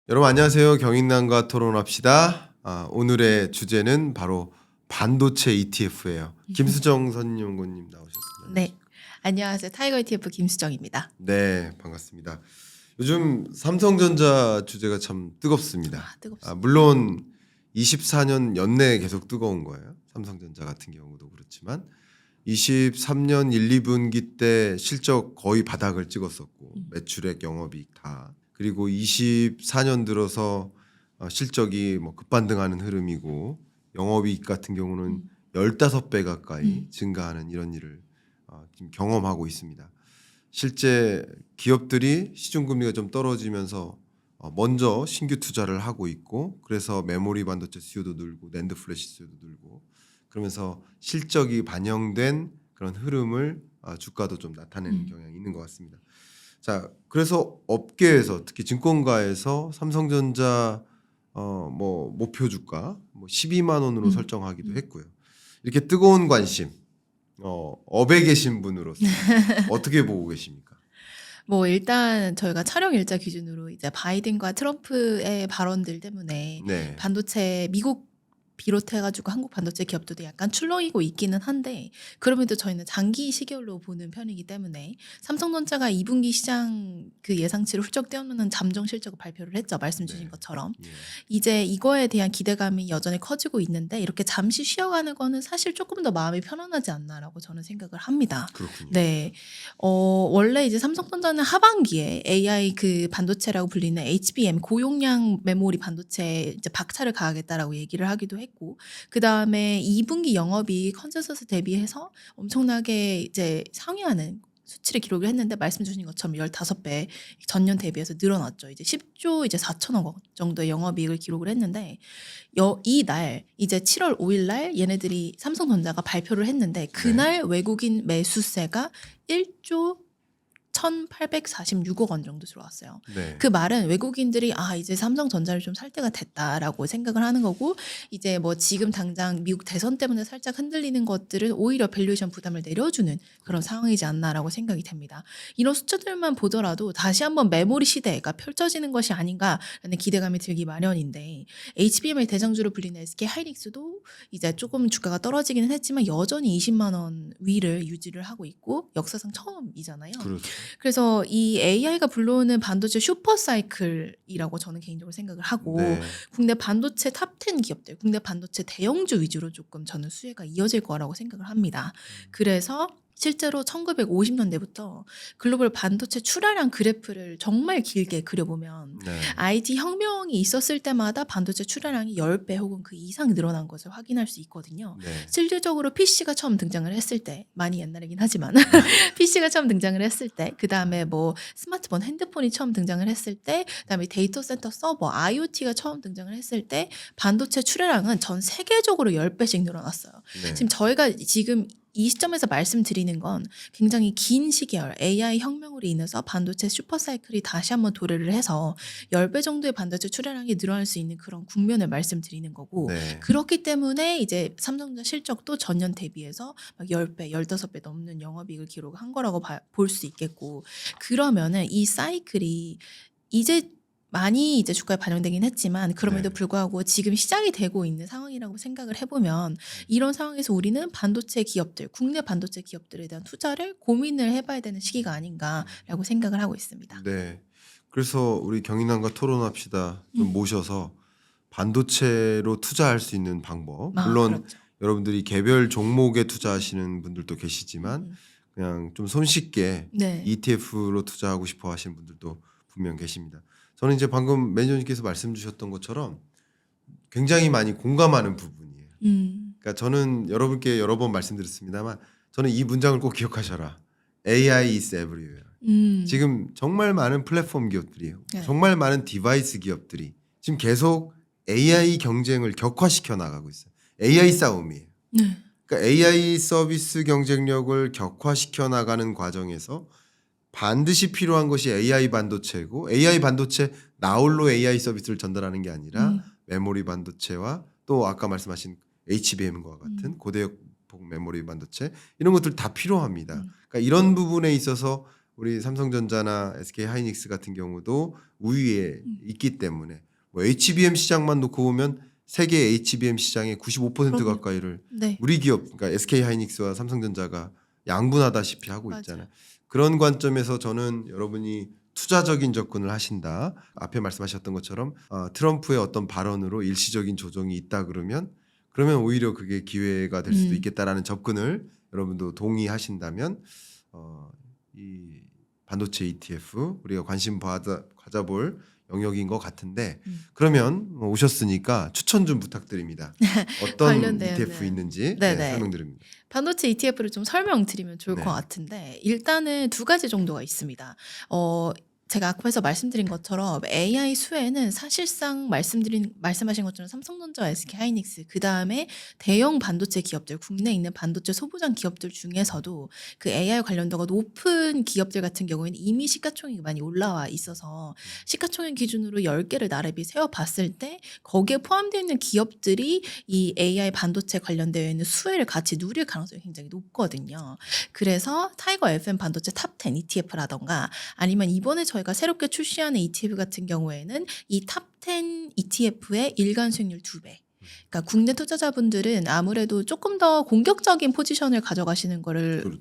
여러분 안녕하세요. 경인남과 토론합시다. 오늘의 주제는 바로 반도체 ETF예요. 김수정 선연구님 나오셨습니다. 네. 안녕하세요. 타이거 ETF 김수정입니다. 네, 반갑습니다. 요즘 삼성전자 주제가 참 뜨겁습니다. 뜨겁습니다. 물론 24년 연내에 계속 뜨거운 거예요. 삼성전자 같은 경우도 그렇지만 23년 1, 2분기 때 실적 거의 바닥을 찍었었고 매출액, 영업이익 다. 그리고 24년 들어서 실적이 뭐 급반등하는 흐름이고 영업이익 같은 경우는 15배 가까이 증가하는 이런 일을 지금 경험하고 있습니다. 실제 기업들이 시중금리가 좀 떨어지면서 먼저 신규 투자를 하고 있고 그래서 메모리 반도체 수요도 늘고 낸드 플래시 수요도 늘고 그러면서 실적이 반영된 그런 흐름을 주가도 좀 나타내는 경향이 있는 것 같습니다. 자, 그래서 업계에서 특히 증권가에서 삼성전자 뭐 목표 주가 뭐 12만 원으로 설정하기도 했고요. 이렇게 뜨거운 관심 업에 계신 분으로서 어떻게 보고 계십니까? 뭐 일단 저희가 촬영 일자 기준으로 이제 바이든과 트럼프의 발언들 때문에 네. 반도체 미국 비롯해가지고 한국 반도체 기업들도 약간 출렁이고 있기는 한데 그럼에도 저희는 장기 시계열로 보는 편이기 때문에 삼성전자가 2분기 시장 그 예상치를 훌쩍 뛰어넘는 잠정 실적을 발표를 했죠. 말씀 주신 네. 것처럼. 예. 이제 이거에 대한 기대감이 여전히 커지고 있는데 이렇게 잠시 쉬어가는 거는 사실 조금 더 마음이 편안하지 않나라고 저는 생각을 합니다. 그렇군요. 네. 원래 이제 삼성전자는 하반기에 AI 그 반도체라고 불리는 HBM 고용량 메모리 반도체 이제 박차를 가하겠다라고 얘기를 하기도 했고 그다음에 2분기 영업이익 컨센서스 대비해서 엄청나게 이제 상회하는 수치를 기록을 했는데 말씀 주신 것처럼 15배 전년 대비해서 늘어났죠. 이제 10조 이제 4천억 원 정도의 영업이익을 기록을 했는데 이날 이제 7월 5일 날 얘네들이 삼성전자가 발표를 했는데 그날 외국인 매수세가 1조 1,846억 원 정도 들어왔어요. 네. 그 말은 외국인들이 이제 삼성전자를 좀 살 때가 됐다라고 생각을 하는 거고 이제 뭐 지금 당장 미국 대선 때문에 살짝 흔들리는 것들은 오히려 밸류에이션 부담을 내려주는 그런 상황이지 않나라고 생각이 됩니다. 이런 숫자들만 보더라도 다시 한번 메모리 시대가 펼쳐지는 것이 아닌가라는 기대감이 들기 마련인데 HBM의 대장주로 불리는 SK 하이닉스도 이제 조금 주가가 떨어지기는 했지만 여전히 20만 원 위를 유지를 하고 있고 역사상 처음이잖아요. 그렇죠. 그래서 이 AI가 불러오는 반도체 슈퍼 사이클이라고 저는 개인적으로 생각을 하고 네. 국내 반도체 탑 10 기업들, 국내 반도체 대형주 위주로 조금 저는 수혜가 이어질 거라고 생각을 합니다. 그래서 실제로 1950년대부터 글로벌 반도체 출하량 그래프를 정말 길게 그려보면 네. IT 혁명이 있었을 때마다 반도체 출하량이 10배 혹은 그 이상 늘어난 것을 확인할 수 있거든요. 네. 실질적으로 PC가 처음 등장을 했을 때 많이 옛날이긴 하지만 PC가 처음 등장을 했을 때 그다음에 뭐 스마트폰, 핸드폰이 처음 등장을 했을 때 그다음에 데이터 센터 서버, IoT가 처음 등장을 했을 때 반도체 출하량은 전 세계적으로 10배씩 늘어났어요. 네. 지금 저희가 지금 이 시점에서 말씀드리는 건 굉장히 긴 시계열 AI 혁명으로 인해서 반도체 슈퍼사이클이 다시 한번 도래를 해서 10배 정도의 반도체 출하량이 늘어날 수 있는 그런 국면을 말씀드리는 거고 네. 그렇기 때문에 이제 삼성전자 실적도 전년 대비해서 막 10배, 15배 넘는 영업이익을 기록한 거라고 볼 수 있겠고 그러면은 이 사이클이 이제 많이 이제 주가에 반영되긴 했지만 그럼에도 네. 불구하고 지금 시작이 되고 있는 상황이라고 생각을 해보면 이런 상황에서 우리는 반도체 기업들, 국내 반도체 기업들에 대한 투자를 고민을 해봐야 되는 시기가 아닌가라고 생각을 하고 있습니다. 네. 그래서 우리 경인남과 토론합시다 좀 모셔서 반도체로 투자할 수 있는 방법. 물론 그렇죠. 여러분들이 개별 종목에 투자하시는 분들도 계시지만 그냥 좀 손쉽게 네. ETF로 투자하고 싶어 하시는 분들도 분명 계십니다. 저는 이제 방금 매니저님께서 말씀 주셨던 것처럼 굉장히 많이 공감하는 부분이에요. 그러니까 저는 여러분께 여러 번 말씀드렸습니다만 저는 이 문장을 꼭 기억하셔라. AI is everywhere. 지금 정말 많은 플랫폼 기업들이 네. 정말 많은 디바이스 기업들이 지금 계속 AI 경쟁을 격화시켜 나가고 있어요. AI 싸움이에요. 네. 그러니까 AI 서비스 경쟁력을 격화시켜 나가는 과정에서 반드시 필요한 것이 AI 반도체고 AI 반도체 나홀로 AI 서비스를 전달하는 게 아니라 메모리 반도체와 또 아까 말씀하신 HBM과 같은 고대역폭 메모리 반도체 이런 것들 다 필요합니다. 그러니까 이런 부분에 있어서 우리 삼성전자나 SK하이닉스 같은 경우도 우위에 있기 때문에 뭐 HBM 시장만 놓고 보면 세계 HBM 시장의 95% 그럼요. 가까이를 네. 우리 기업, 그러니까 SK하이닉스와 삼성전자가 양분하다시피 하고 맞아요. 있잖아요. 그런 관점에서 저는 여러분이 투자적인 접근을 하신다. 앞에 말씀하셨던 것처럼 트럼프의 어떤 발언으로 일시적인 조정이 있다 그러면 오히려 그게 기회가 될 수도 있겠다라는 접근을 여러분도 동의하신다면 이 반도체 ETF 우리가 관심 가져볼 영역인 것 같은데 그러면 오셨으니까 추천 좀 부탁드립니다. 어떤 관련된, ETF 네. 있는지 네네. 설명드립니다. 반도체 ETF를 좀 설명드리면 좋을 네. 것 같은데 일단은 두 가지 정도가 있습니다. 제가 앞에서 말씀드린 것처럼 AI 수혜는 사실상 말씀하신 것처럼 삼성전자와 SK하이닉스 그다음에 대형 반도체 기업들 국내에 있는 반도체 소부장 기업들 중에서도 그 AI 관련도가 높은 기업들 같은 경우에는 이미 시가총액이 많이 올라와 있어서 시가총액 기준으로 10개를 나래비 세워봤을 때 거기에 포함되어 있는 기업들이 이 AI 반도체 관련되어 있는 수혜를 같이 누릴 가능성이 굉장히 높거든요. 그래서 타이거 FM 반도체 탑10 ETF라던가 아니면 이번에 저희가 새롭게 출시하는 ETF 같은 경우에는 이 탑10 ETF의 일간 수익률 2배. 그러니까 국내 투자자분들은 아무래도 조금 더 공격적인 포지션을 가져가시는 거를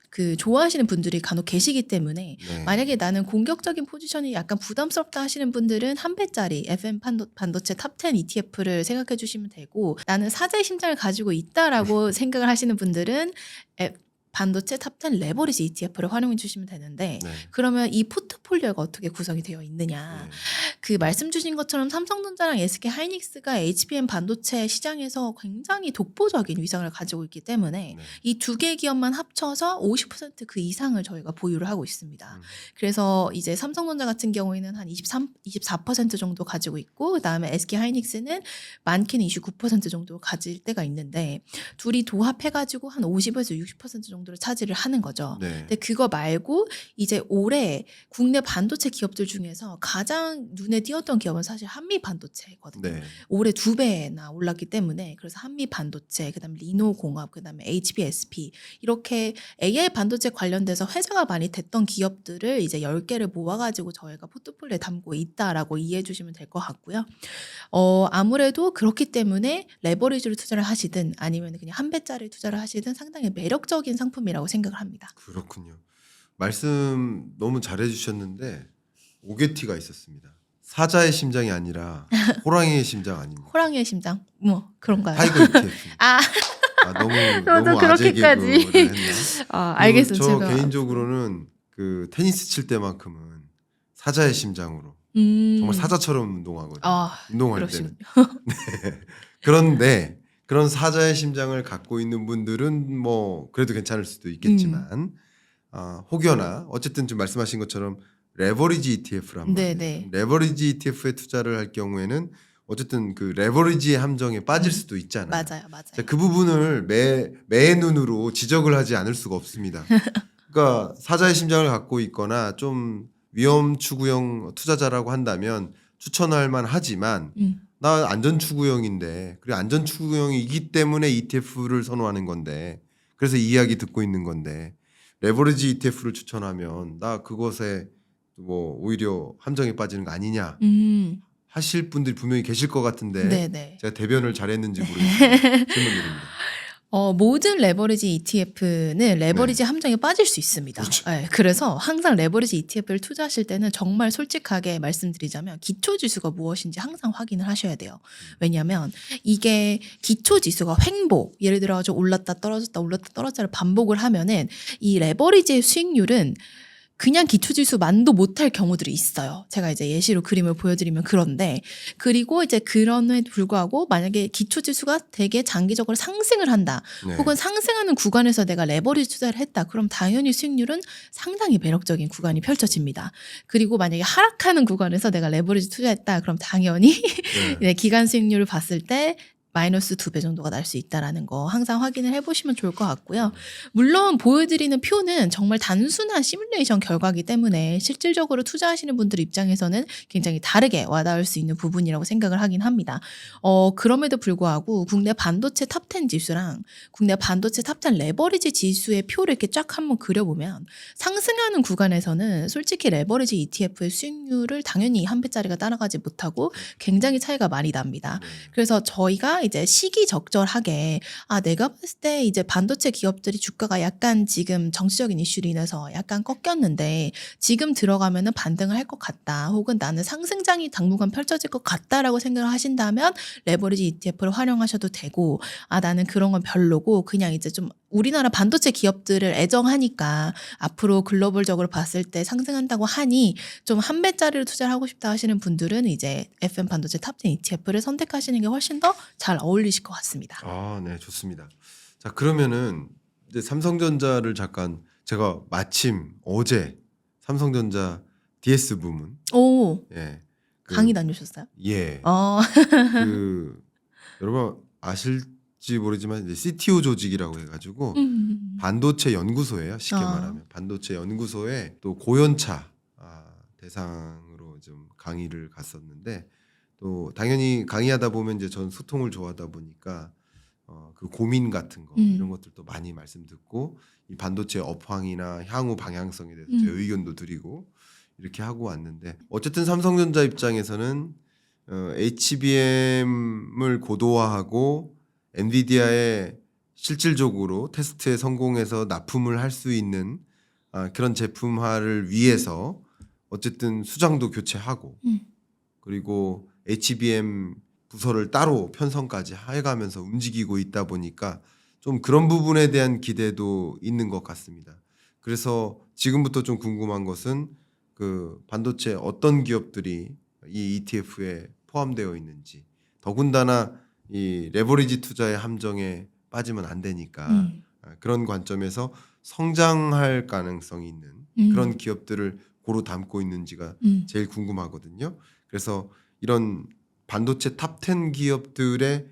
그렇죠. 좋아하시는 분들이 간혹 계시기 때문에 네. 만약에 나는 공격적인 포지션이 약간 부담스럽다 하시는 분들은 한 배짜리 FM 반도체 탑10 ETF를 생각해 주시면 되고 나는 사자의 심장을 가지고 있다라고 생각을 하시는 분들은 반도체 탑10 레버리지 ETF를 활용해 주시면 되는데 네. 그러면 이 포트폴리오가 어떻게 구성이 되어 있느냐. 네. 그 말씀 주신 것처럼 삼성전자랑 SK하이닉스가 HBM 반도체 시장에서 굉장히 독보적인 위상을 가지고 있기 때문에 네. 이 두 개 기업만 합쳐서 50% 그 이상을 저희가 보유를 하고 있습니다. 그래서 이제 삼성전자 같은 경우에는 한 24% 정도 가지고 있고 그다음에 SK하이닉스는 많게는 29% 정도 가질 때가 있는데 둘이 도합해가지고 한 50에서 60% 정도를 차지를 하는 거죠. 네. 근데 그거 말고 이제 올해 국내 반도체 기업들 중에서 가장 눈에 띄었던 기업은 사실 한미 반도체거든요. 네. 올해 2배나 올랐기 때문에 그래서 한미 반도체, 그다음에 리노공업, 그다음에 HBSP 이렇게 AI 반도체 관련돼서 회자가 많이 됐던 기업들을 이제 10개를 모아가지고 저희가 포트폴리오에 담고 있다라고 이해해 주시면 될 것 같고요. 아무래도 그렇기 때문에 레버리지로 투자를 하시든 아니면 그냥 한 배짜리 투자를 하시든 상당히 매력적인 상품이라고 생각을 합니다. 그렇군요. 말씀 너무 잘해주셨는데 오게티가 있었습니다. 사자의 심장이 아니라 호랑이의 심장 아닙니다. 호랑이의 심장? 뭐 그런가요? 타이거 ETF. 아, 너무 저도 아재 그렇게까지. 개그를 했나? 알겠습니다. 저 제가 개인적으로는 그 테니스 칠 때만큼은 사자의 심장으로 정말 사자처럼 운동하거든요. 운동할 때는. 그러시군요. 그런데 그런 사자의 심장을 갖고 있는 분들은 뭐 그래도 괜찮을 수도 있겠지만 혹여나 어쨌든 지금 말씀하신 것처럼 레버리지 ETF란 말이에요. 네네. 레버리지 ETF에 투자를 할 경우에는 어쨌든 그 레버리지의 함정에 빠질 수도 있잖아요. 맞아요, 맞아요. 자, 그 부분을 매 눈으로 지적을 하지 않을 수가 없습니다. 그러니까 사자의 심장을 갖고 있거나 좀 위험 추구형 투자자라고 한다면 추천할 만하지만 나 안전 추구형인데 그리고 안전 추구형이기 때문에 ETF를 선호하는 건데 그래서 이 이야기 듣고 있는 건데 레버리지 ETF를 추천하면 나 그것에 뭐 오히려 함정에 빠지는 거 아니냐 하실 분들이 분명히 계실 것 같은데 네네. 제가 대변을 잘했는지 모르겠어요. 질문드립니다. 모든 레버리지 ETF는 레버리지 함정에 빠질 수 있습니다. 그렇죠. 네, 그래서 항상 레버리지 ETF를 투자하실 때는 정말 솔직하게 말씀드리자면 기초지수가 무엇인지 항상 확인을 하셔야 돼요. 왜냐하면 이게 기초지수가 횡보, 예를 들어 올랐다 떨어졌다 올랐다 떨어졌다를 반복을 하면은 이 레버리지의 수익률은 그냥 기초지수만도 못할 경우들이 있어요. 제가 이제 예시로 그림을 보여드리면 그런데 그리고 이제 그럼에도 불구하고 만약에 기초지수가 되게 장기적으로 상승을 한다. 네. 혹은 상승하는 구간에서 내가 레버리지 투자를 했다. 그럼 당연히 수익률은 상당히 매력적인 구간이 펼쳐집니다. 그리고 만약에 하락하는 구간에서 내가 레버리지 투자했다. 그럼 당연히 네. 기간 수익률을 봤을 때 마이너스 2배 정도가 날 수 있다라는 거 항상 확인을 해보시면 좋을 것 같고요. 물론 보여드리는 표는 정말 단순한 시뮬레이션 결과이기 때문에 실질적으로 투자하시는 분들 입장에서는 굉장히 다르게 와닿을 수 있는 부분이라고 생각을 하긴 합니다. 그럼에도 불구하고 국내 반도체 탑10 지수랑 국내 반도체 탑10 레버리지 지수의 표를 이렇게 쫙 한번 그려보면 상승하는 구간에서는 솔직히 레버리지 ETF의 수익률을 당연히 한 배짜리가 따라가지 못하고 굉장히 차이가 많이 납니다. 네. 그래서 저희가 이제 시기적절하게 내가 봤을 때 이제 반도체 기업들이 주가가 약간 지금 정치적인 이슈로 인해서 약간 꺾였는데 지금 들어가면은 반등을 할 것 같다. 혹은 나는 상승장이 당분간 펼쳐질 것 같다라고 생각을 하신다면 레버리지 ETF를 활용하셔도 되고 나는 그런 건 별로고 그냥 이제 좀 우리나라 반도체 기업들을 애정하니까 앞으로 글로벌적으로 봤을 때 상승한다고 하니 좀 한 배짜리로 투자를 하고 싶다 하시는 분들은 이제 FM 반도체 탑10 ETF를 선택하시는 게 훨씬 더 잘 어울리실 것 같습니다. 네, 좋습니다. 자, 그러면은 이제 삼성전자를 잠깐 제가 마침 어제 삼성전자 DS 부문 오, 예. 강의 다녀오셨어요? 예. 어, 여러분 아실지 모르지만 이제 CTO 조직이라고 해가지고 반도체 연구소예요. 쉽게 말하면 반도체 연구소에 또 고연차 대상으로 좀 강의를 갔었는데 또 당연히 강의하다 보면 이제 전 소통을 좋아하다 보니까 그 고민 같은 거 이런 것들도 많이 말씀 듣고 이 반도체 업황이나 향후 방향성에 대해서 제 의견도 드리고 이렇게 하고 왔는데 어쨌든 삼성전자 입장에서는 HBM을 고도화하고 엔비디아에 실질적으로 테스트에 성공해서 납품을 할 수 있는 그런 제품화를 위해서 어쨌든 수장도 교체하고 그리고 HBM 부서를 따로 편성까지 해가면서 움직이고 있다 보니까 좀 그런 부분에 대한 기대도 있는 것 같습니다. 그래서 지금부터 좀 궁금한 것은 그 반도체 어떤 기업들이 이 ETF에 포함되어 있는지 더군다나 이 레버리지 투자의 함정에 빠지면 안 되니까 그런 관점에서 성장할 가능성이 있는 그런 기업들을 고루 담고 있는지가 제일 궁금하거든요. 그래서 이런 반도체 탑10 기업들의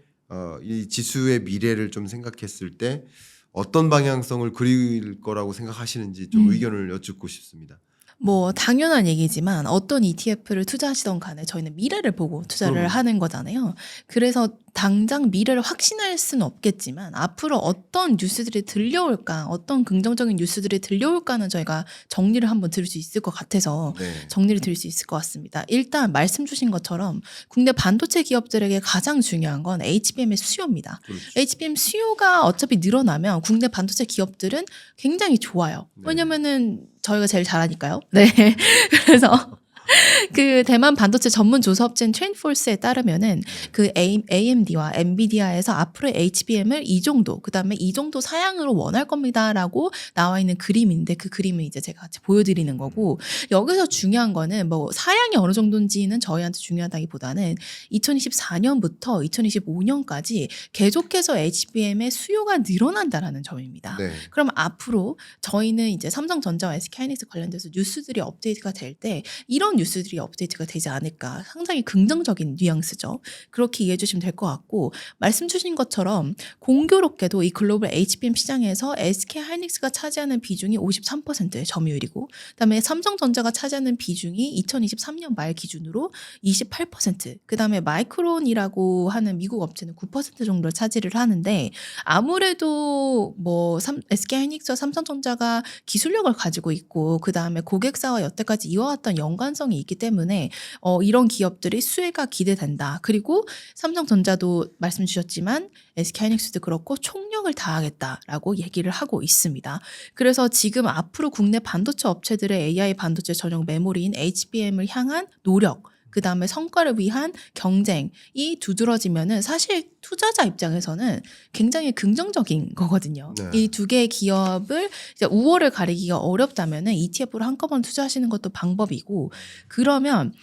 이 지수의 미래를 좀 생각했을 때 어떤 방향성을 그릴 거라고 생각하시는지 좀 의견을 여쭙고 싶습니다. 뭐 당연한 얘기지만 어떤 ETF를 투자하시던 간에 저희는 미래를 보고 투자를 그럼요. 하는 거잖아요. 그래서 당장 미래를 확신할 수는 없겠지만 앞으로 어떤 뉴스들이 들려올까, 어떤 긍정적인 뉴스들이 들려올까는 저희가 정리를 한번 드릴 수 있을 것 같아서 네. 정리를 드릴 수 있을 것 같습니다. 일단 말씀 주신 것처럼 국내 반도체 기업들에게 가장 중요한 건 HBM의 수요입니다. 그렇죠. HBM 수요가 어차피 늘어나면 국내 반도체 기업들은 굉장히 좋아요. 네. 왜냐면은 저희가 제일 잘하니까요. 네. 그래서 그 대만 반도체 전문 조사업체인 트렌드포스에 따르면은 그 AMD와 엔비디아에서 앞으로 HBM을 이 정도, 그다음에 이 정도 사양으로 원할 겁니다라고 나와 있는 그림인데 그 그림을 이제 제가 같이 보여드리는 거고 여기서 중요한 거는 뭐 사양이 어느 정도인지는 저희한테 중요하다기보다는 2024년부터 2025년까지 계속해서 HBM의 수요가 늘어난다라는 점입니다. 네. 그럼 앞으로 저희는 이제 삼성전자와 SK하이닉스 관련돼서 뉴스들이 업데이트가 될 때 이런 뉴스들이 업데이트가 되지 않을까 상당히 긍정적인 뉘앙스죠. 그렇게 이해해 주시면 될 것 같고 말씀 주신 것처럼 공교롭게도 이 글로벌 HBM 시장에서 SK하이닉스가 차지하는 비중이 53%의 점유율이고 그다음에 삼성전자가 차지하는 비중이 2023년 말 기준으로 28% 그다음에 마이크론이라고 하는 미국 업체는 9% 정도를 차지를 하는데 아무래도 뭐 SK하이닉스와 삼성전자가 기술력을 가지고 있고 그다음에 고객사와 여태까지 이어왔던 연관성이 있기 때문에 이런 기업들이 수혜가 기대된다. 그리고 삼성전자도 말씀 주셨지만 SK하이닉스도 그렇고 총력을 다하겠다라고 얘기를 하고 있습니다. 그래서 지금 앞으로 국내 반도체 업체들의 AI 반도체 전용 메모리인 HBM을 향한 노력 그 다음에 성과를 위한 경쟁이 두드러지면은 사실 투자자 입장에서는 굉장히 긍정적인 거거든요. 네. 이 두 개의 기업을 이제 우월을 가리기가 어렵다면은 ETF로 한꺼번에 투자하시는 것도 방법이고 그러면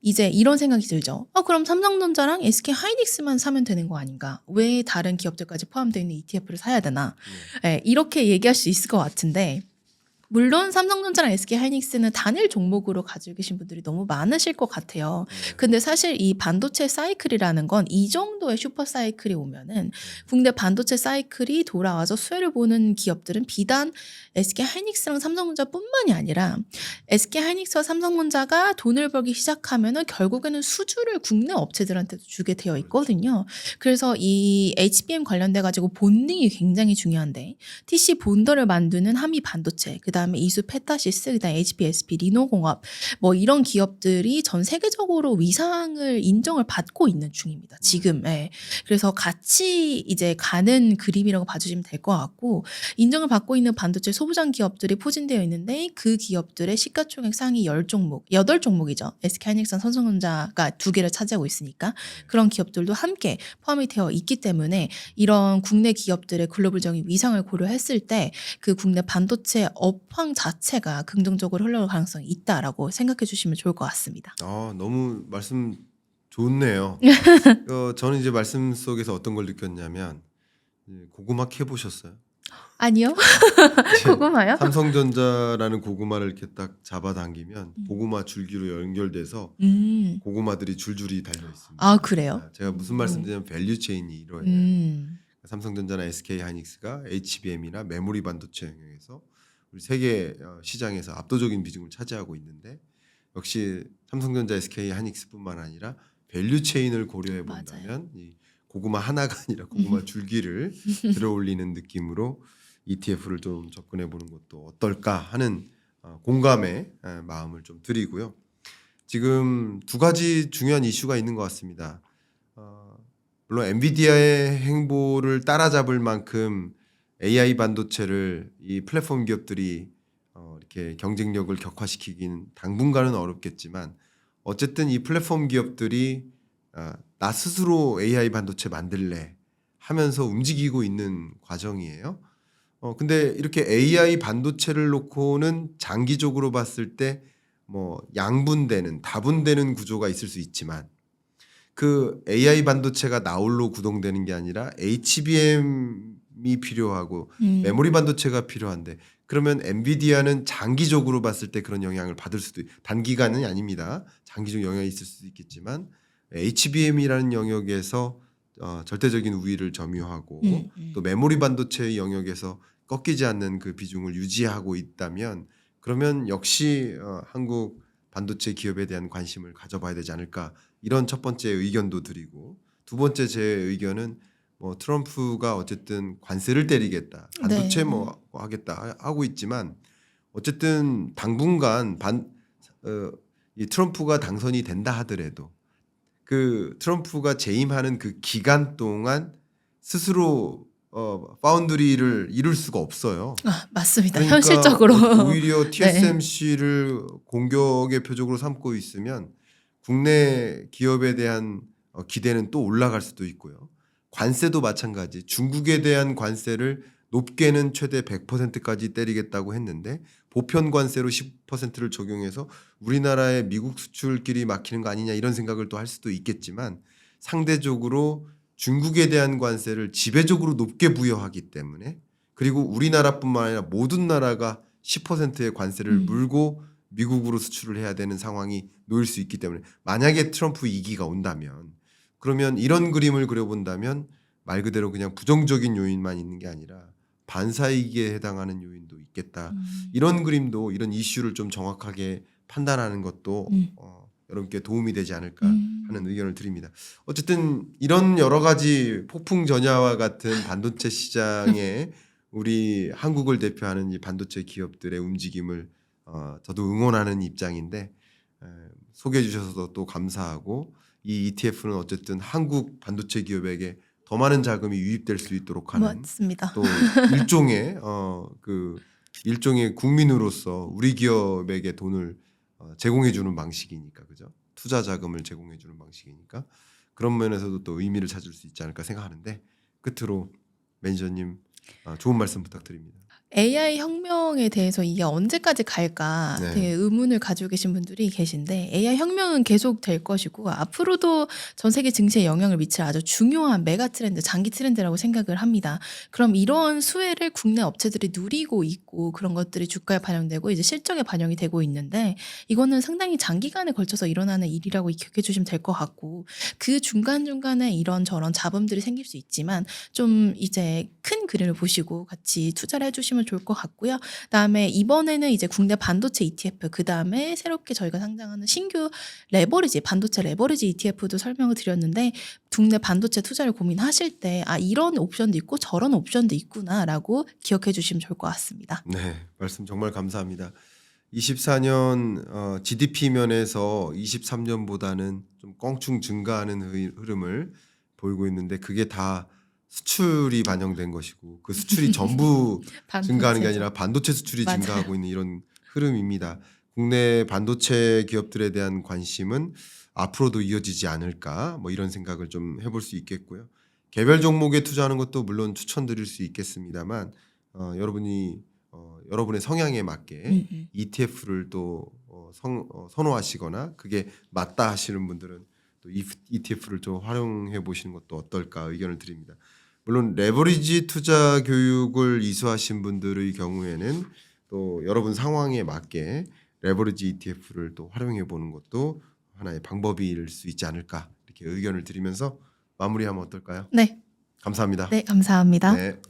이제 이런 생각이 들죠. 그럼 삼성전자랑 SK하이닉스만 사면 되는 거 아닌가? 왜 다른 기업들까지 포함되어 있는 ETF를 사야 되나? 네, 이렇게 얘기할 수 있을 것 같은데 물론 삼성전자랑 SK하이닉스는 단일 종목으로 가지고 계신 분들이 너무 많으실 것 같아요. 근데 사실 이 반도체 사이클이라는 건 이 정도의 슈퍼 사이클이 오면은 국내 반도체 사이클이 돌아와서 수혜를 보는 기업들은 비단 SK하이닉스랑 삼성전자뿐만이 아니라 SK하이닉스와 삼성전자가 돈을 벌기 시작하면은 결국에는 수주를 국내 업체들한테도 주게 되어 있거든요. 그래서 이 HBM 관련돼 가지고 본딩이 굉장히 중요한데 TC 본더를 만드는 한미 반도체, 그다음에 이수 페타시스, 그다음에 HPSP, 리노공업 뭐 이런 기업들이 전 세계적으로 위상을 인정을 받고 있는 중입니다. 지금. 예. 그래서 같이 이제 가는 그림이라고 봐주시면 될 것 같고 인정을 받고 있는 반도체 소부장 기업들이 포진되어 있는데 그 기업들의 시가총액 상위 10종목, 8종목이죠. SK하이닉스랑 삼성전자가 2개를 차지하고 있으니까 그런 기업들도 함께 포함이 되어 있기 때문에 이런 국내 기업들의 글로벌적인 위상을 고려했을 때 그 국내 반도체 업황 자체가 긍정적으로 흘러갈 가능성이 있다라고 생각해 주시면 좋을 것 같습니다. 너무 말씀 좋네요. 저는 이제 말씀 속에서 어떤 걸 느꼈냐면 고구마 캐 보셨어요? 아니요. 이제 고구마요? 삼성전자라는 고구마를 이렇게 딱 잡아당기면 음. 고구마 줄기로 연결돼서 음. 고구마들이 줄줄이 달려 있습니다. 아, 그래요? 제가 무슨 말씀드리냐면 밸류 체인이 이루어져요. 음. 삼성전자나 SK하이닉스가 HBM이나 메모리 반도체 영역에서 우리 세계 시장에서 압도적인 비중을 차지하고 있는데 역시 삼성전자, SK하이닉스뿐만 아니라 밸류 체인을 고려해 본다면 이 고구마 하나가 아니라 고구마 줄기를 들어올리는 느낌으로 ETF를 좀 접근해 보는 것도 어떨까 하는 공감의 마음을 좀 드리고요. 지금 두 가지 중요한 이슈가 있는 것 같습니다. 물론 엔비디아의 행보를 따라잡을 만큼 AI 반도체를 이 플랫폼 기업들이 이렇게 경쟁력을 격화시키긴 당분간은 어렵겠지만 어쨌든 이 플랫폼 기업들이 나 스스로 AI 반도체 만들래 하면서 움직이고 있는 과정이에요. 근데 이렇게 AI 반도체를 놓고는 장기적으로 봤을 때 뭐 양분되는 다분되는 구조가 있을 수 있지만 그 AI 반도체가 나홀로 구동되는 게 아니라 HBM이 필요하고 메모리 반도체가 필요한데 그러면 엔비디아는 장기적으로 봤을 때 그런 영향을 받을 수도 단기간은 아닙니다. 장기적 영향이 있을 수도 있겠지만 HBM이라는 영역에서 절대적인 우위를 점유하고 또 메모리 반도체 영역에서 꺾이지 않는 그 비중을 유지하고 있다면 그러면 역시 한국 반도체 기업에 대한 관심을 가져봐야 되지 않을까 이런 첫 번째 의견도 드리고 두 번째 제 의견은 뭐 트럼프가 어쨌든 관세를 때리겠다 반도체 네. 뭐 하겠다 하고 있지만 어쨌든 당분간 이 트럼프가 당선이 된다 하더라도 그 트럼프가 재임하는 그 기간 동안 스스로 파운드리를 이룰 수가 없어요. 아, 맞습니다. 그러니까 현실적으로. 오히려 네. TSMC를 공격의 표적으로 삼고 있으면 국내 기업에 대한 기대는 또 올라갈 수도 있고요. 관세도 마찬가지. 중국에 대한 관세를 높게는 최대 100%까지 때리겠다고 했는데 보편 관세로 10%를 적용해서 우리나라의 미국 수출길이 막히는 거 아니냐 이런 생각을 또 할 수도 있겠지만 상대적으로 중국에 대한 관세를 지배적으로 높게 부여하기 때문에 그리고 우리나라뿐만 아니라 모든 나라가 10%의 관세를 물고 미국으로 수출을 해야 되는 상황이 놓일 수 있기 때문에 만약에 트럼프 2기가 온다면 그러면 이런 그림을 그려본다면 말 그대로 그냥 부정적인 요인만 있는 게 아니라 반사이기에 해당하는 요인도 있겠다. 이런 그림도 이런 이슈를 좀 정확하게 판단하는 것도 여러분께 도움이 되지 않을까 하는 의견을 드립니다. 어쨌든 이런 여러 가지 폭풍 전야와 같은 반도체 시장에 우리 한국을 대표하는 이 반도체 기업들의 움직임을 저도 응원하는 입장인데 소개해 주셔서 또 감사하고 이 ETF는 어쨌든 한국 반도체 기업에게 더 많은 자금이 유입될 수 있도록 하는 맞습니다. 또 일종의 일종의 국민으로서 우리 기업에게 돈을 제공해 주는 방식이니까 그죠? 투자 자금을 제공해 주는 방식이니까 그런 면에서도 또 의미를 찾을 수 있지 않을까 생각하는데 끝으로 매니저님 좋은 말씀 부탁드립니다. AI 혁명에 대해서 이게 언제까지 갈까 네. 되게 의문을 가지고 계신 분들이 계신데 AI 혁명은 계속 될 것이고 앞으로도 전 세계 증시에 영향을 미칠 아주 중요한 메가 트렌드, 장기 트렌드라고 생각을 합니다. 그럼 이런 수혜를 국내 업체들이 누리고 있고 그런 것들이 주가에 반영되고 이제 실적에 반영이 되고 있는데 이거는 상당히 장기간에 걸쳐서 일어나는 일이라고 기억해 주시면 될 것 같고 그 중간중간에 이런저런 잡음들이 생길 수 있지만 좀 이제 큰 그림을 보시고 같이 투자를 해주시면 좋을 것 같고요. 그다음에 이번에는 이제 국내 반도체 ETF, 그다음에 새롭게 저희가 상장하는 신규 레버리지, 반도체 레버리지 ETF도 설명을 드렸는데 국내 반도체 투자를 고민하실 때 아, 이런 옵션도 있고 저런 옵션도 있구나라고 기억해 주시면 좋을 것 같습니다. 네, 말씀 정말 감사합니다. 24년 GDP 면에서 23년보다는 좀 껑충 증가하는 흐름을 보이고 있는데 그게 다 수출이 반영된 것이고 그 수출이 전부 증가하는 게 반도체죠. 아니라 반도체 수출이 맞아요. 증가하고 있는 이런 흐름입니다. 국내 반도체 기업들에 대한 관심은 앞으로도 이어지지 않을까 뭐 이런 생각을 좀 해볼 수 있겠고요. 개별 종목에 투자하는 것도 물론 추천드릴 수 있겠습니다만 여러분이 여러분의 성향에 맞게 ETF를 또 선호하시거나 그게 맞다 하시는 분들은 또 ETF를 좀 활용해 보시는 것도 어떨까 의견을 드립니다. 물론 레버리지 투자 교육을 이수하신 분들의 경우에는 또 여러분 상황에 맞게 레버리지 ETF를 또 활용해 보는 것도 하나의 방법일 수 있지 않을까 이렇게 의견을 드리면서 마무리하면 어떨까요? 네, 감사합니다. 네, 감사합니다. 네.